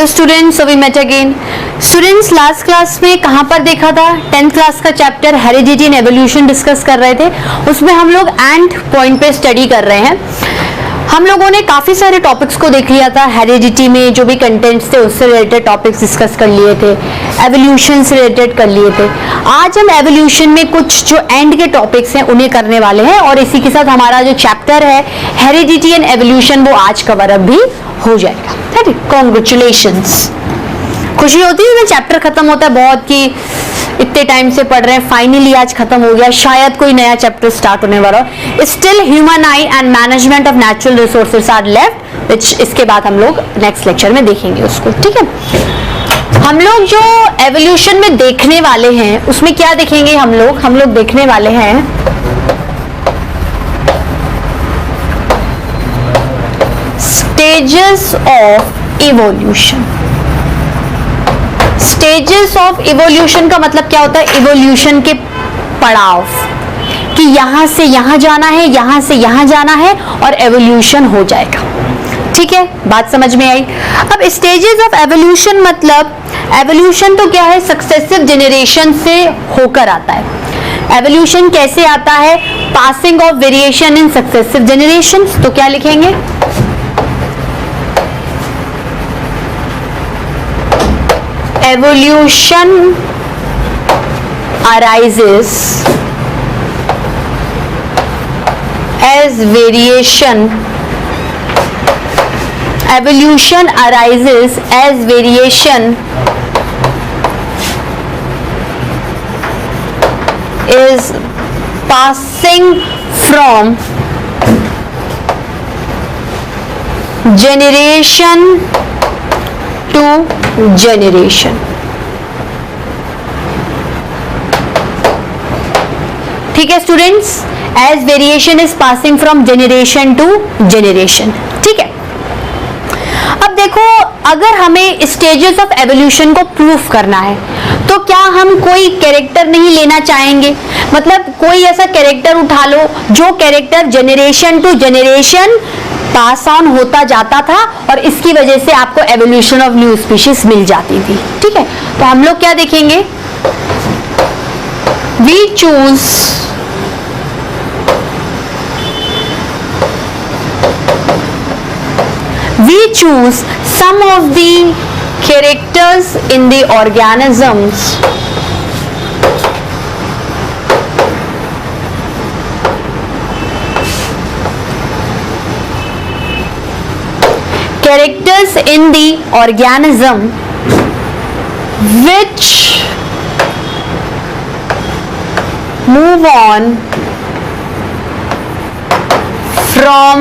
Hello students, we met again. Students, last class में कहाँ पर देखा था? 10th क्लास का chapter heredity and evolution discuss कर रहे थे। उसमें हम लोग एंड पॉइंट पे स्टडी कर रहे हैं। हम लोगों ने काफी सारे टॉपिक्स को देख लिया था। हेरिडिटी में जो भी कंटेंट्स थे उससे रिलेटेड टॉपिक्स डिस्कस कर लिए थे, एवोल्यूशन से रिलेटेड कर लिए थे। आज हम एवोल्यूशन में कुछ जो एंड के टॉपिक्स हैं उन्हें करने वाले हैं, और इसी के साथ हमारा जो चैप्टर है हेरिडिटी एंड एवोल्यूशन वो आज कवर अप भी हो जाएगा। ठीक है, कॉन्ग्रेचुलेशंस। खुशी होती है ना चैप्टर खत्म होता है बहुत, कि इतने टाइम से पढ़ रहे हैं, फाइनली आज खत्म हो गया, शायद कोई नया चैप्टर स्टार्ट होने वाला हो। Still human eye and management of natural resources are left, which इसके बाद हम लोग नेक्स्ट लेक्चर में देखेंगे उसको। ठीक है, हम लोग जो एवोल्यूशन में देखने वाले हैं उसमें क्या देखेंगे? हम लोग देखने वाले हैं stages of evolution. Stages of evolution का मतलब क्या होता है? इवोल्यूशन के पड़ाव, कि यहां से यहां जाना है, यहां से यहां जाना है और एवोल्यूशन हो जाएगा। ठीक है, बात समझ में आई? अब स्टेजेस ऑफ एवोल्यूशन मतलब, एवोल्यूशन तो क्या है? सक्सेसिव जनरेशन से होकर आता है। एवोल्यूशन कैसे आता है? Passing of variation in successive generations. तो क्या लिखेंगे? Evolution arises as variation. Evolution arises as variation is passing from generation to generation। ठीक है students, as variation is passing from generation to generation. ठीक है, अब देखो, अगर हमें स्टेजेस ऑफ एवोल्यूशन को प्रूफ करना है तो क्या हम कोई कैरेक्टर नहीं लेना चाहेंगे? मतलब कोई ऐसा कैरेक्टर उठा लो जो character generation to generation pass on होता जाता था और इसकी वजह से आपको एवोल्यूशन ऑफ न्यू स्पीशीज मिल जाती थी। ठीक है, तो हम लोग क्या देखेंगे? We choose some of the characters in the organisms which move on from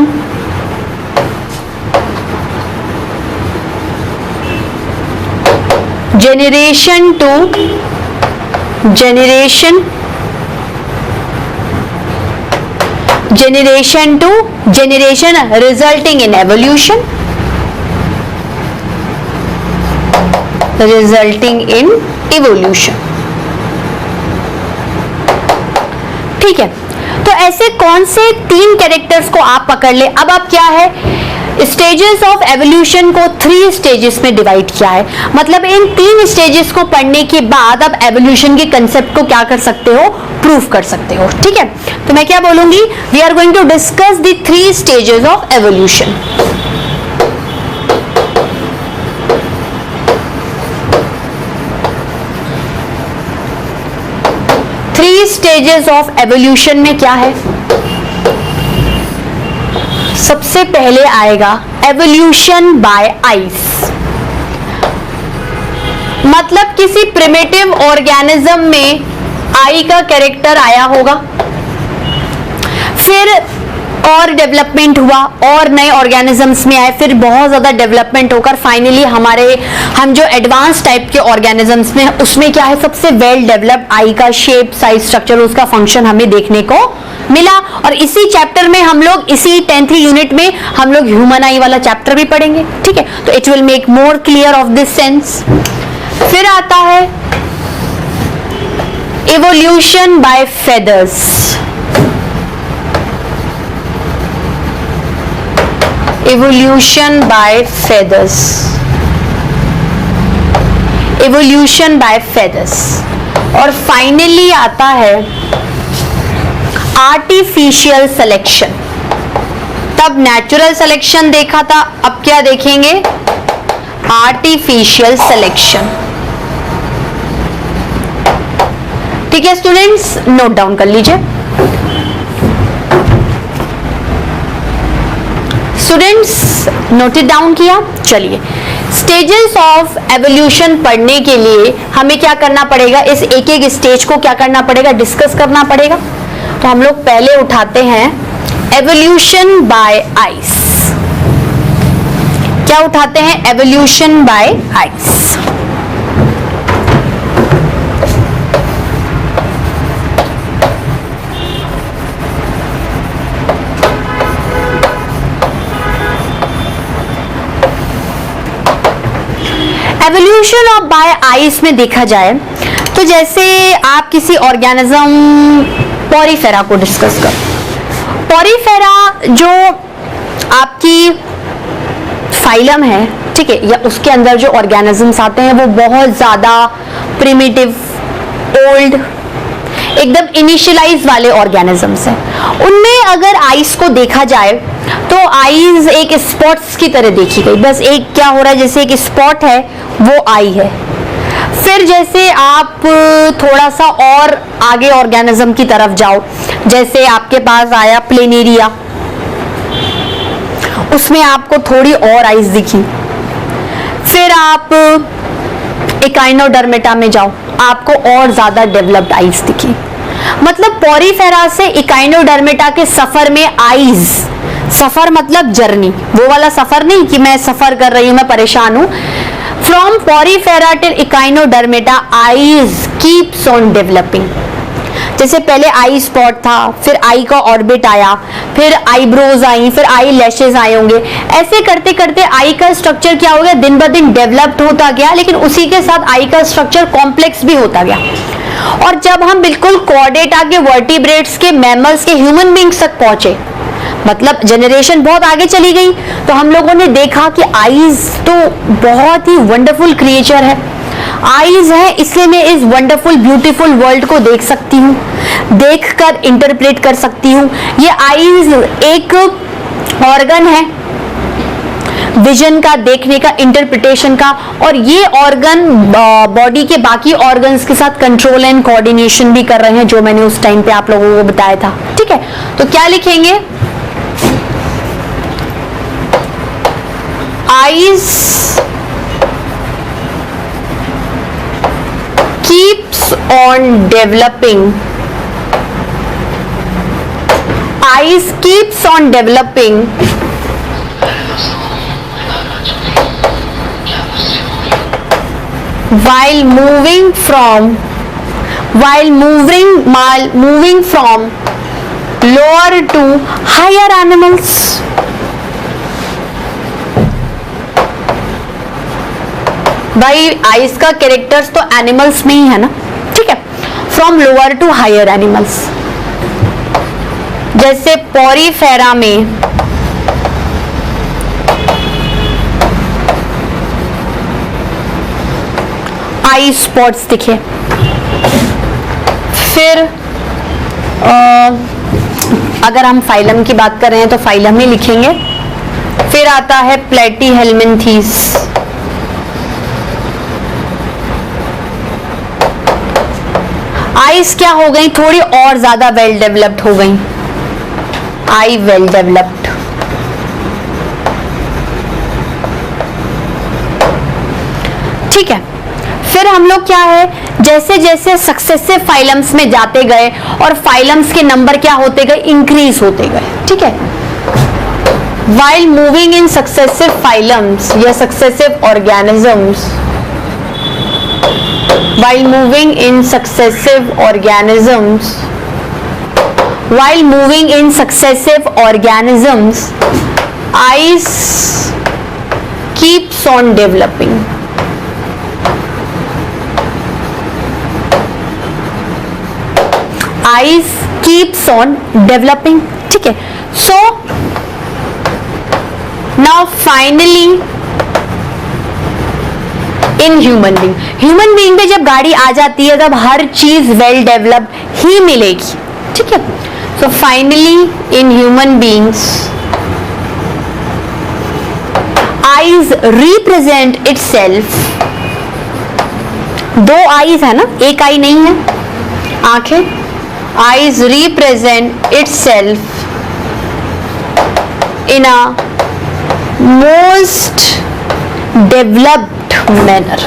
generation to generation, resulting in evolution, ठीक है, तो ऐसे कौन से 3 कैरेक्टर्स को आप पकड़ ले। अब आप क्या है, स्टेजेस ऑफ एवोल्यूशन को 3 स्टेजेस में डिवाइड किया है। मतलब इन 3 स्टेजेस को पढ़ने के बाद अब एवोल्यूशन के कंसेप्ट को क्या कर सकते हो? प्रूफ कर सकते हो। ठीक है, तो मैं क्या बोलूंगी? We are going to discuss the 3 stages of evolution. Stages of evolution में क्या है? सबसे पहले आएगा एवोल्यूशन बाय आइस। मतलब किसी प्रिमिटिव ऑर्गेनिज्म में आई का कैरेक्टर आया होगा, फिर और डेवलपमेंट हुआ और नए ऑर्गेनिजम्स में आए, फिर बहुत ज़्यादा डेवलपमेंट होकर फाइनली हम जो एडवांस टाइप के ऑर्गेनिजम्स में उसमें क्या है, सबसे वेल डेवलप्ड आई का शेप, साइज, स्ट्रक्चर, उसका फंक्शन हमें देखने को मिला। और इसी चैप्टर में हम लोग, इसी 10th यूनिट में हम लोग ह्यूमन आई वाला चैप्टर भी पढ़ेंगे। ठीक है, तो it will make more clear of this sense. फिर आता है evolution bye feathers. evolution by feathers। evolution by feathers, और फाइनली आता है आर्टिफिशियल सिलेक्शन। तब नेचुरल सिलेक्शन देखा था, अब क्या देखेंगे? Artificial selection. ठीक है स्टूडेंट्स, नोट डाउन कर लीजिए। स्टूडेंट्स नोटेड डाउन किया? चलिए, स्टेजेस ऑफ एवोल्यूशन पढ़ने के लिए हमें क्या करना पड़ेगा? इस एक एक स्टेज को क्या करना पड़ेगा? डिस्कस करना पड़ेगा। तो हम लोग पहले उठाते हैं एवोल्यूशन बाय आइस। क्या उठाते हैं? Evolution by eyes. Evolution of by eyes में देखा जाए तो जैसे आप किसी ऑर्गेनिज्म पॉरीफेरा को डिस्कस करो। पॉरीफेरा जो आपकी फाइलम है, ठीक है, या उसके अंदर जो ऑर्गेनिजम्स आते हैं वो बहुत ज्यादा प्रिमिटिव, ओल्ड, एकदम इनिशियलाइज वाले ऑर्गेनिजम्स हैं। उनमें अगर आइस को देखा जाए तो आइज एक स्पॉट्स की तरह देखी गई। बस एक क्या हो रहा है, जैसे एक स्पॉट है वो आई है। फिर जैसे आप थोड़ा सा और आगे ऑर्गेनिज्म की तरफ जाओ, जैसे आपके पास आया प्लेनेरिया, उसमें आपको थोड़ी और आइज दिखी। फिर आप इकाइनोडर्मेटा में जाओ, आपको और ज्यादा डेवलप्ड आइज दिखी। मतलब पॉरीफेरा से इकाइनोडर्मेटा के सफर में आइज, सफर मतलब जर्नी, वो वाला सफर नहीं कि मैं सफर कर रही हूं, मैं परेशान हूं। From Porifera till Echinodermata eyes keeps on developing. जैसे पहले आई स्पॉट था, फिर आई का ऑर्बिट आया, फिर आईब्रोज आई, फिर आई लैशेज आए होंगे। ऐसे करते करते आई का स्ट्रक्चर क्या हो गया? दिन ब दिन डेवलप्ड होता गया, लेकिन उसी के साथ आई का स्ट्रक्चर कॉम्प्लेक्स भी होता गया। और जब हम बिल्कुल कॉर्डेटा के, वर्टिब्रेट्स के, मैमल्स के, ह्यूमन बींग्स तक पहुंचे, मतलब जनरेशन बहुत आगे चली गई, तो हम लोगों ने देखा कि आईज तो बहुत ही वंडरफुल क्रिएचर है। आईज है इसलिए मैं इस वंडरफुल ब्यूटीफुल वर्ल्ड को देख सकती हूँ, देखकर इंटरप्रेट कर सकती हूँ। ये आईज एक ऑर्गन है विजन का, देखने का, इंटरप्रिटेशन का, और ये ऑर्गन बॉडी के बाकी ऑर्गन्स के साथ कंट्रोल एंड कोऑर्डिनेशन भी कर रहे हैं, जो मैंने उस टाइम पे आप लोगों को बताया था। ठीक है, तो क्या लिखेंगे? Eyes keeps on developing. Eyes keeps on developing while moving from lower to higher animals. भाई आइस का कैरेक्टर्स तो एनिमल्स में ही है ना, ठीक है। From lower to higher animals, जैसे पॉरीफेरा में आई स्पॉट्स दिखे। फिर अगर हम फाइलम की बात कर रहे हैं तो फाइलम ही लिखेंगे। फिर आता है प्लेटीहेल्मिन्थीस, आइस क्या हो गई? थोड़ी और ज्यादा वेल डेवलप्ड हो गई, आई वेल डेवलप्ड। ठीक है, फिर हम लोग क्या है, जैसे जैसे सक्सेसिव फाइलम्स में जाते गए और फाइलम्स के नंबर क्या होते गए? इंक्रीज होते गए। ठीक है, while moving in successive phylums या successive organisms, while moving in successive organisms, while moving in successive organisms, eyes keeps on developing. Eyes keeps on developing. ठीक है, so now finally in human being, human being पे जब गाड़ी आ जाती है तब हर चीज वेल डेवलप्ड ही मिलेगी, ठीक है। So finally in human beings eyes represent itself, दो आईज है ना, एक आई नहीं है, आंखें, eyes represent itself in a most developed manner,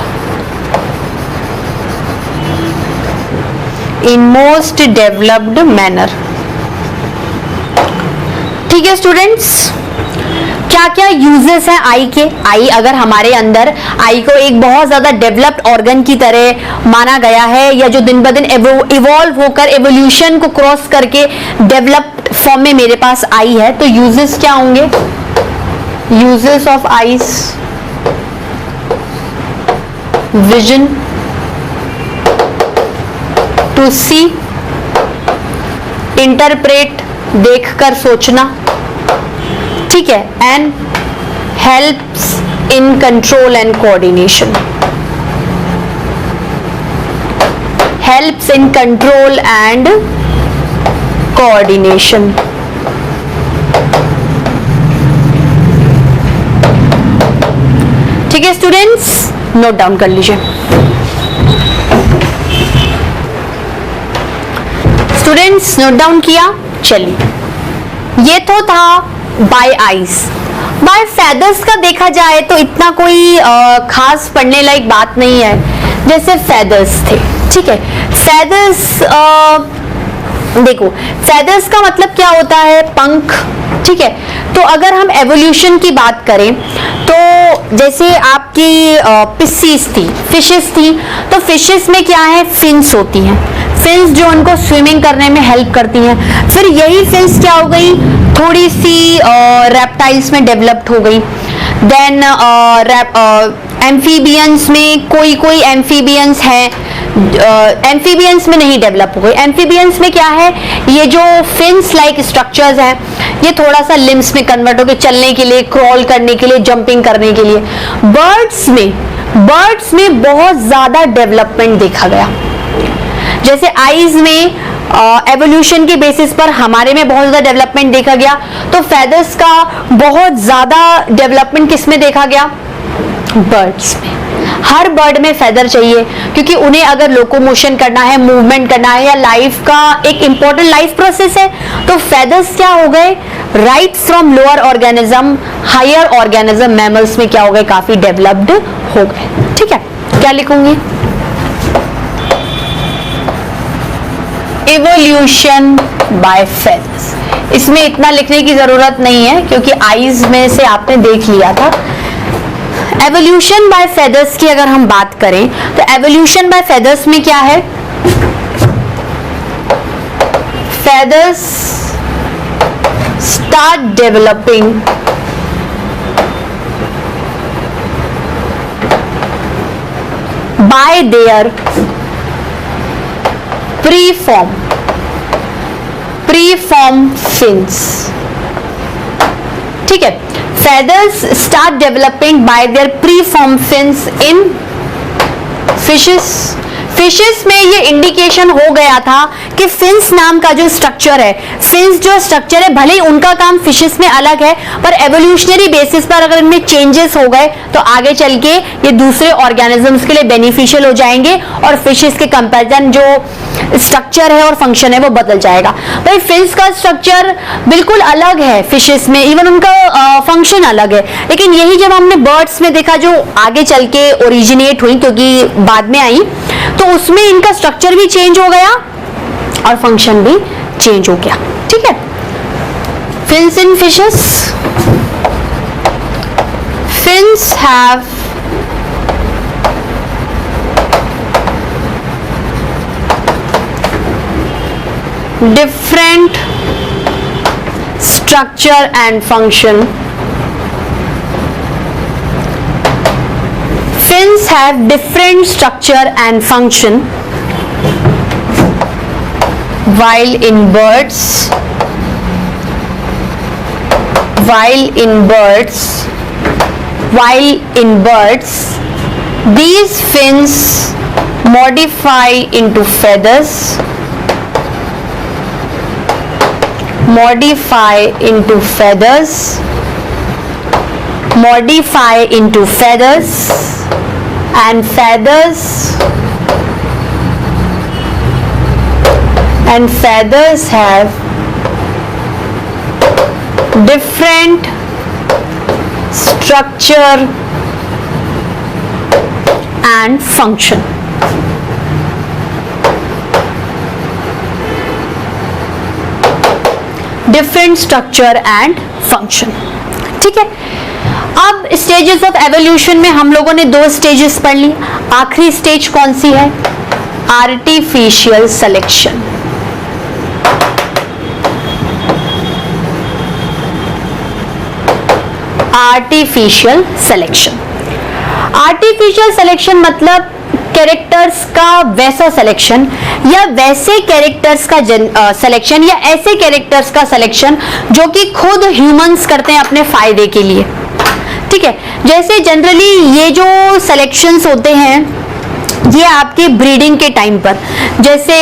in most developed manner, ठीक है स्टूडेंट्स। क्या क्या यूजेस हैं आई के? आई अगर हमारे अंदर आई को एक बहुत ज्यादा डेवलप्ड ऑर्गन की तरह माना गया है, या जो दिन ब दिन इवॉल्व होकर एवोल्यूशन को क्रॉस करके डेवलप्ड फॉर्म में मेरे पास आई है, तो यूजेस क्या होंगे? Uses of eyes, vision, to see, interpret, देखकर सोचना, ठीक है, and helps in control and coordination, helps in control and coordination. ठीक है स्टूडेंट्स, नोट डाउन कर लीजिए। स्टूडेंट्स नोट डाउन किया? चलिए, ये तो था बाय आईज। बाय फेदर्स का देखा जाए तो इतना कोई खास पढ़ने लायक बात नहीं है। जैसे फेदर्स थे, ठीक है, फेदर्स देखो, फेदर्स का मतलब क्या होता है? पंख, ठीक है। तो अगर हम एवोल्यूशन की बात करें तो जैसे आपकी पिस्सीज थी, फिशेस थी, तो फिशेस में क्या है? फिन्स होती हैं, फिन्स जो उनको स्विमिंग करने में हेल्प करती हैं। फिर यही फिन्स क्या हो गई? थोड़ी सी रेप्टाइल्स में डेवलप्ड हो गई। देन एम्फीबियंस में कोई एम्फीबियंस है, एम्फीबियंस में नहीं डेवलप हो गई। एम्फीबियंस में क्या है? ये जो फिन्स लाइक स्ट्रक्चर्स हैं, ये थोड़ा सा लिम्स में कन्वर्ट हो गए, चलने के लिए, क्रॉल करने के लिए, जंपिंग करने के लिए। बर्ड्स में बहुत ज्यादा डेवलपमेंट देखा गया। जैसे आईज में एवोल्यूशन के बेसिस पर हमारे में बहुत ज्यादा डेवलपमेंट देखा गया, तो फेदर्स का बहुत ज्यादा डेवलपमेंट किस में देखा गया? बर्ड्स में। हर बर्ड में फेदर चाहिए, क्योंकि उन्हें अगर लोकोमोशन करना है, मूवमेंट करना है, या लाइफ का एक इंपॉर्टेंट लाइफ प्रोसेस है, तो फेदर्स क्या हो गए? Right from lower organism, higher organism, mammals में क्या हो गए? काफी डेवलप्ड हो गए। ठीक है, क्या लिखूंगी? Evolution by feathers. इसमें इतना लिखने की जरूरत नहीं है, क्योंकि आईज में से आपने देख लिया था। एवोल्यूशन बाय फेदर्स की अगर हम बात करें तो एवोल्यूशन बाय फेदर्स में क्या है? Feathers start developing bye there preform fins. ठीक है, feathers start developing by their preformed fins in fishes. Fishes में ये इंडिकेशन हो गया था कि फिन्स नाम का जो स्ट्रक्चर है, फिन्स जो स्ट्रक्चर है, भले ही उनका काम फिशेस में अलग है, पर एवोल्यूशनरी बेसिस पर अगर इनमें चेंजेस हो गए तो आगे चल के ये दूसरे ऑर्गेनिजम्स के लिए बेनिफिशियल हो जाएंगे और फिशेस के कंपैरिजन जो स्ट्रक्चर है और फंक्शन है वो बदल जाएगा। भाई फिन्स का स्ट्रक्चर बिल्कुल अलग है फिशेस में, इवन उनका फंक्शन अलग है, लेकिन यही जब हमने बर्ड्स में देखा जो आगे चल के ओरिजिनेट हुई, क्योंकि बाद में आई, तो उसमें इनका स्ट्रक्चर भी चेंज हो गया और फंक्शन भी चेंज हो गया। ठीक है, fins in fishes, fins have different structure and function. Fins have different structure and function, while in birds These fins modify into feathers, modify into feathers, modify into feathers, and feathers have different structure and function. Different structure and function. ठीक है, अब stages of evolution में हम लोगों ने 2 stages पढ़ ली। आखिरी stage कौन सी है? Artificial selection. Artificial selection, artificial selection मतलब कैरेक्टर्स का वैसा सिलेक्शन या वैसे कैरेक्टर्स का सिलेक्शन या ऐसे कैरेक्टर्स का सिलेक्शन जो कि खुद ह्यूमंस करते हैं अपने फायदे के लिए। ठीक है, जैसे जनरली ये जो सिलेक्शंस होते हैं ये आपके ब्रीडिंग के टाइम पर, जैसे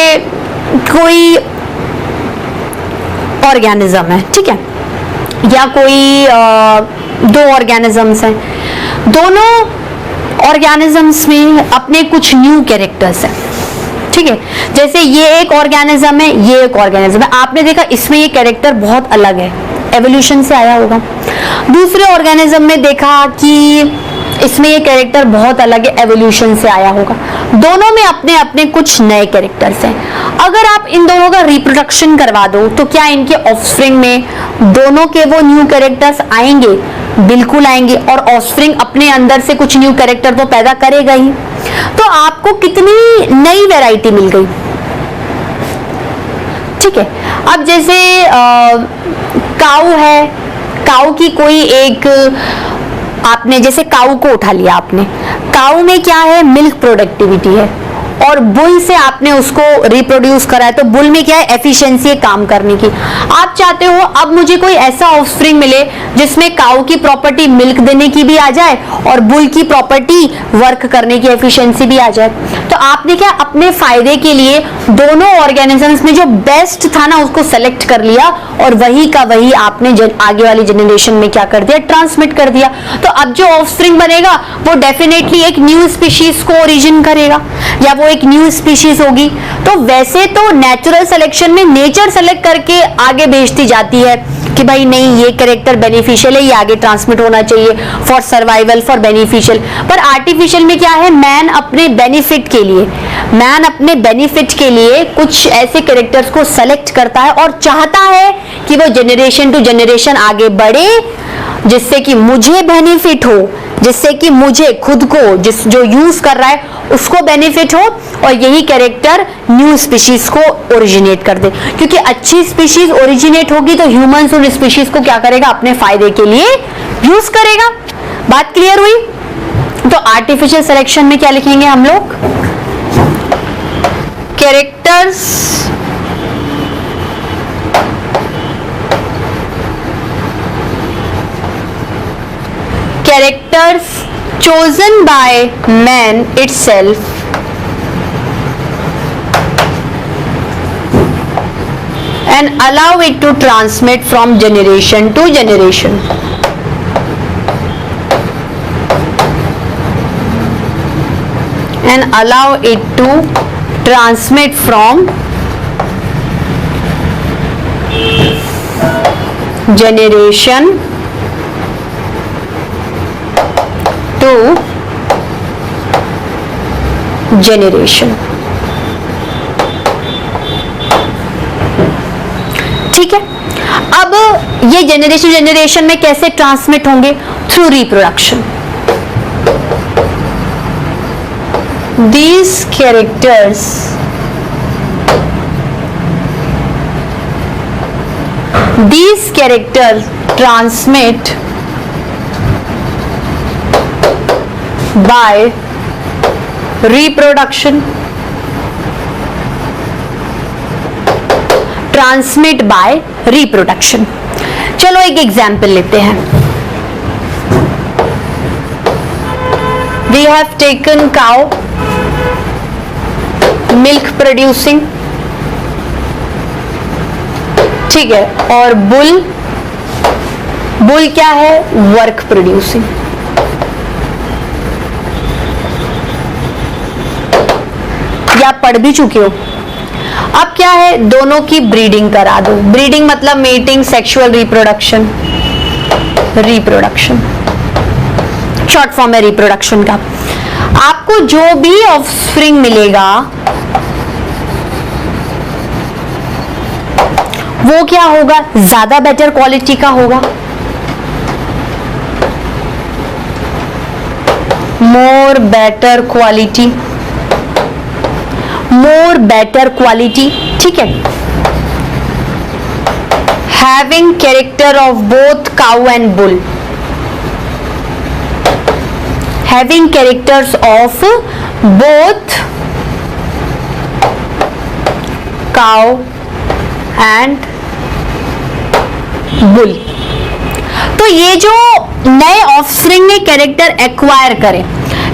कोई ऑर्गेनिज्म है, ठीक है, या कोई 2 ऑर्गेनिजम्स हैं, दोनों ऑर्गेनिजम्स में अपने कुछ न्यू कैरेक्टर्स हैं। ठीक है, जैसे ये एक ऑर्गेनिज्म है, ये एक ऑर्गेनिज्म है, आपने देखा इसमें ये कैरेक्टर बहुत अलग है, एवोल्यूशन से आया होगा। दूसरे ऑर्गेनिज्म में देखा कि इसमें ये कैरेक्टर बहुत अलग है, एवोल्यूशन से आया होगा। दोनों में अपने अपने कुछ नए कैरेक्टर्स हैं। अगर आप इन दोनों का रिप्रोडक्शन करवा दो तो क्या इनके ऑफस्प्रिंग में दोनों के वो न्यू कैरेक्टर्स आएंगे? बिल्कुल आएंगे, और ऑफस्प्रिंग अपने अंदर से कुछ न्यू कैरेक्टर तो पैदा करेगा ही। तो आपको कितनी नई वैरायटी मिल गई। ठीक है, अब जैसे काऊ है, काऊ की कोई एक, आपने जैसे काऊ को उठा लिया, आपने काऊ में क्या है? मिल्क प्रोडक्टिविटी है, और बुल से आपने उसको रिप्रोड्यूस करा है, तो बुल में क्या है? एफिशिएंसी है काम करने की। आप चाहते हो अब मुझे कोई ऐसा ऑफस्प्रिंग मिले जिसमें काऊ की प्रॉपर्टी मिल्क देने की भी आ जाए और बुल की प्रॉपर्टी वर्क करने की एफिशिएंसी भी आ जाए। तो आपने क्या अपने फायदे के लिए दोनों ऑर्गेनिजम्स में जो बेस्ट था ना उसको सेलेक्ट कर लिया, और वही का वही आपने आगे वाली जनरेशन में क्या कर दिया? ट्रांसमिट कर दिया। तो अब जो ऑफस्प्रिंग बनेगा वो डेफिनेटली एक न्यू स्पीशीज को ओरिजिन करेगा, या वो एक न्यू स्पीशीज होगी। तो वैसे तो नेचुरल सिलेक्शन में नेचर सेलेक्ट करके आगे भेजती जाती है कि भाई नहीं ये कैरेक्टर बेनिफिशियल है, ये आगे ट्रांसमिट होना चाहिए फॉर सर्वाइवल, फॉर बेनिफिशियल। पर आर्टिफिशियल में क्या है? मैन अपने बेनिफिट के लिए, मैन अपने बेनिफिट के लिए कुछ ऐसे कैरेक्टर्स को सेलेक्ट करता है और चाहता है कि वो जनरेशन टू जनरेशन आगे बढ़े, जिससे कि मुझे बेनिफिट हो, जिससे कि मुझे खुद को जो यूज कर रहा है उसको बेनिफिट हो, और यही कैरेक्टर न्यू स्पीशीज को ओरिजिनेट कर दे। क्योंकि अच्छी स्पीशीज ओरिजिनेट होगी तो ह्यूमंस उन स्पीशीज को क्या करेगा? अपने फायदे के लिए यूज करेगा। बात क्लियर हुई? तो आर्टिफिशियल सिलेक्शन में क्या लिखेंगे हम लोग? Characters chosen by man itself and allow it to transmit from generation to generation. And allow it to transmit from generation to generation. ठीक है, अब ये जनरेशन में कैसे ट्रांसमिट होंगे? Through reproduction. These characters transmit by reproduction, transmit by reproduction. चलो एक example लेते हैं। We have taken cow, milk producing, ठीक है, और बुल, बुल क्या है, वर्क प्रोड्यूसिंग। या पढ़ भी चुके हो। अब क्या है, दोनों की ब्रीडिंग करा दो। ब्रीडिंग मतलब mating, sexual reproduction, reproduction short form है रिप्रोडक्शन का। आपको जो भी ऑफस्प्रिंग मिलेगा वो क्या होगा, ज्यादा बेटर क्वालिटी का होगा, more better quality, more better quality, ठीक है। Having character of both cow and bull, having characters of both cow and bull. तो ये जो नए ऑफस्प्रिंग ने कैरेक्टर एक्वायर करे,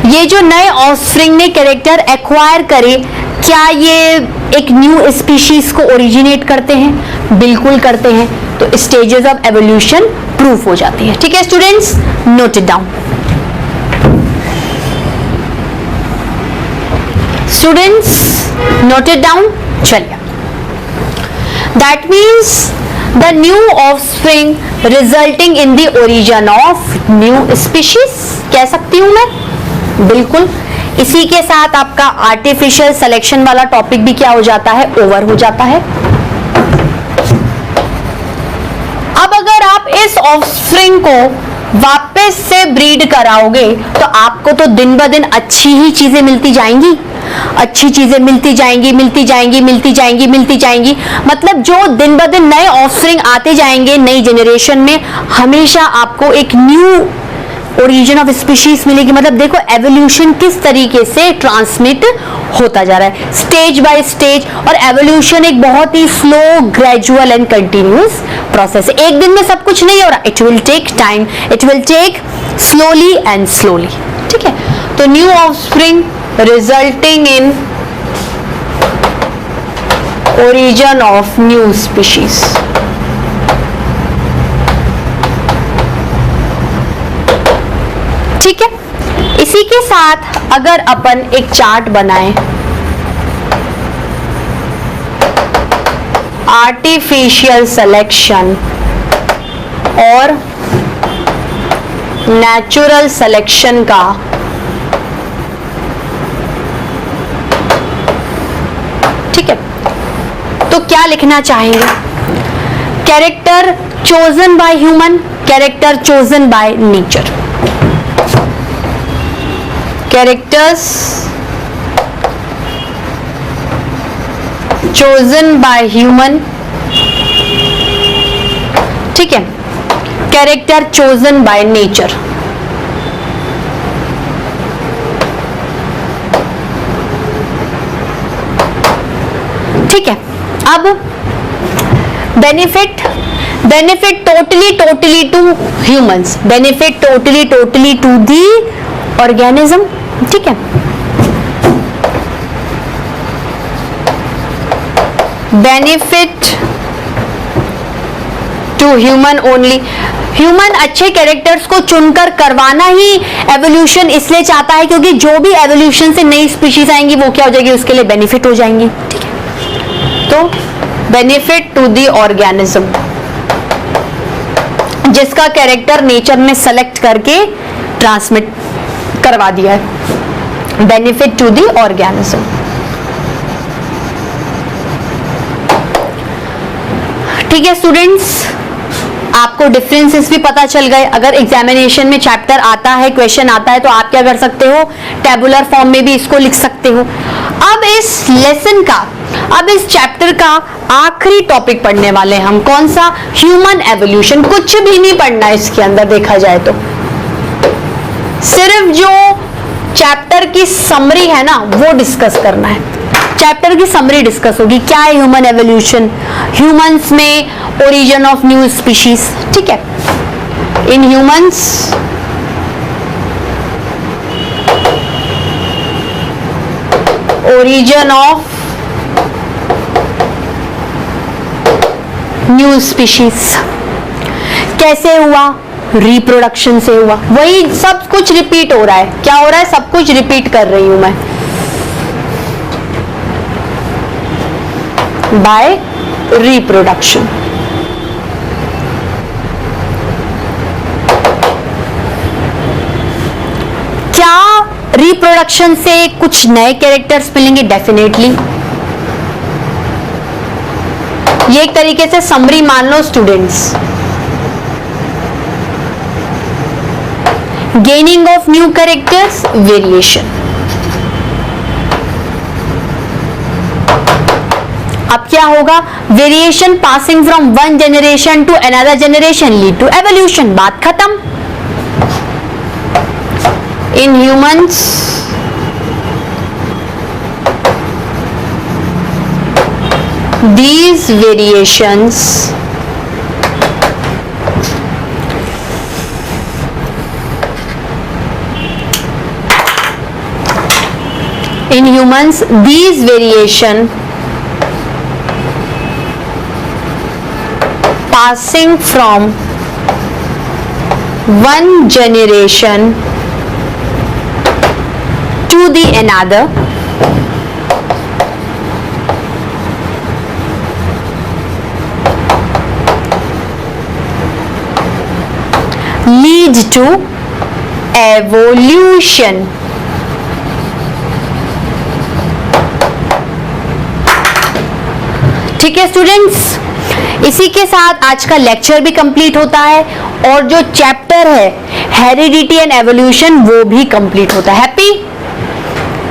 ये जो नए ऑफस्प्रिंग ने कैरेक्टर एक्वायर करे, क्या ये एक न्यू स्पीशीज को ओरिजिनेट करते हैं? बिल्कुल करते हैं। तो स्टेजेस ऑफ एवोल्यूशन प्रूफ हो जाती है। ठीक है students, note it down. Students note it down. चलिए, that means the new offspring resulting in the origin of new species कह सकती हूं मैं, बिल्कुल। इसी के साथ आपका आर्टिफिशियल सिलेक्शन वाला टॉपिक भी क्या हो जाता है, ओवर हो जाता है। अब अगर आप इस ऑफस्प्रिंग को वापस से ब्रीड कराओगे तो आपको तो दिन ब दिन अच्छी ही चीजें मिलती जाएंगी, अच्छी चीजें मिलती जाएंगी, मिलती जाएंगी, मिलती जाएंगी, मिलती जाएंगी। मतलब जो दिन ब दिन नए ऑफस्प्रिंग आते जाएंगे नई जनरेशन में, हमेशा आपको एक न्यू ओरिजिन ऑफ स्पीशीज मिलेगी। मतलब देखो एवोल्यूशन किस तरीके से ट्रांसमिट होता जा रहा है स्टेज बाय स्टेज। और एवोल्यूशन एक बहुत ही slow, gradual and continuous process है। एक दिन में सब कुछ नहीं हो रहा, it will take time, it will take slowly and slowly. ठीक है, तो new offspring resulting in origin of new species. ठीक है, इसी के साथ अगर अपन एक चार्ट बनाएं, आर्टिफिशियल सिलेक्शन और नेचुरल सिलेक्शन का, ठीक है, तो क्या लिखना चाहेंगे? Character chosen by human, character chosen by nature. Characters chosen by human, ठीक है, character chosen by nature। ठीक है, अब benefit, benefit totally to humans, benefit totally to the organism. ठीक है, benefit to human only. Human अच्छे characters को चुनकर करवाना ही एवोल्यूशन इसलिए चाहता है क्योंकि जो भी एवोल्यूशन से नई स्पीशीज आएंगी वो क्या हो जाएगी, उसके लिए बेनिफिट हो जाएंगी। ठीक है, तो बेनिफिट टू दी ऑर्गेनिज्म, जिसका कैरेक्टर नेचर ने सेलेक्ट करके ट्रांसमिट करवा दिया है, बेनिफिट टू दी ऑर्गेनिज्म। ठीक है स्टूडेंट्स, आपको डिफरेंसेस भी पता चल गए। अगर एग्जामिनेशन में चैप्टर आता है, क्वेश्चन आता है, तो आप क्या कर सकते हो, टेबुलर फॉर्म में भी इसको लिख सकते हो। अब इस लेसन का, अब इस चैप्टर का आखिरी टॉपिक पढ़ने वाले हैं हम, कौन सा, ह्यूमन एवोल्यूशन। कुछ भी नहीं पढ़ना है इसके अंदर देखा जाए तो, सिर्फ जो चैप्टर की समरी है ना वो डिस्कस करना है। चैप्टर की समरी डिस्कस होगी, क्या है ह्यूमन एवोल्यूशन, ह्यूमंस में ओरिजिन ऑफ न्यू स्पीशीज। ठीक है, in humans origin of new species। कैसे हुआ? रिप्रोडक्शन से हुआ। वही सब कुछ रिपीट हो रहा है। क्या हो रहा है? सब कुछ रिपीट कर रही हूं मैं बाय रिप्रोडक्शन। क्या रिप्रोडक्शन से कुछ नए कैरेक्टर्स मिलेंगे? डेफिनेटली। ये एक तरीके से समरी मान लो students. Gaining of new characters, variation. अब क्या होगा? Variation passing from one generation to another generation lead to evolution. बात खत्म। In humans these variations in humans, these variation passing from one generation to the another lead to evolution। ठीक है students, इसी के साथ आज का लेक्चर भी कंप्लीट होता है और जो चैप्टर है हेरिडिटी एंड एवोल्यूशन वो भी कंप्लीट होता है। हैप्पी?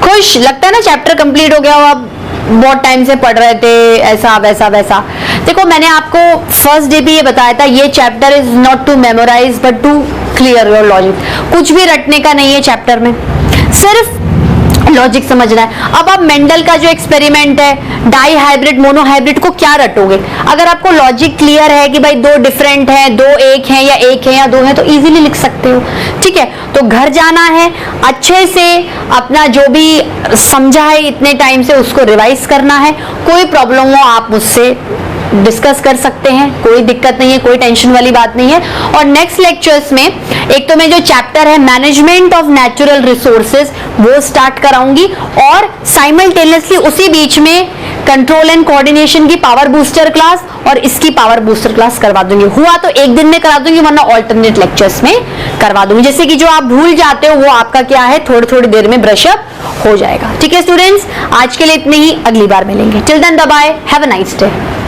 खुश? लगता है ना चैप्टर कंप्लीट हो गया हो, आप बहुत टाइम से पढ़ रहे थे, ऐसा वैसा वैसा। देखो मैंने आपको फर्स्ट डे भी ये बताया था, ये chapter is not to memorise but to clear your logic. कुछ भी रटने का नहीं है चैप्टर में, सिर्फ लॉजिक समझना है। अब आप मेंडल का जो एक्सपेरिमेंट है डाई हाइब्रिड मोनो हाइब्रिड को क्या रटोगे? अगर आपको लॉजिक क्लियर है कि भाई दो डिफरेंट है, दो एक है या दो है, तो इजीली लिख सकते हो। ठीक है, तो घर जाना है, अच्छे से अपना जो भी समझा है इतने टाइम से उसको रिवाइज करना है। कोई प्रॉब्लम हो आप मुझसे डिस्कस कर सकते हैं, कोई दिक्कत नहीं है, कोई टेंशन वाली बात नहीं है। और नेक्स्ट लेक्चर्स में एक तो मैं जो चैप्टर है मैनेजमेंट ऑफ नेचुरल रिसोर्सेज वो स्टार्ट कराऊंगी और साइमल्टेनियसली उसी बीच में कंट्रोल एंड कोऑर्डिनेशन की पावर बूस्टर क्लास और इसकी पावर बूस्टर क्लास करवा दूंगी। हुआ तो एक दिन में करा दूंगी, वरना ऑल्टरनेट लेक्चर्स में करवा दूंगी। जैसे कि जो आप भूल जाते हो वो आपका क्या है, थोड़ी थोड़ी देर में ब्रशअप हो जाएगा। ठीक है स्टूडेंट्स, आज के लिए इतने ही, अगली बार मिलेंगे। Till then bye bye, have a nice day.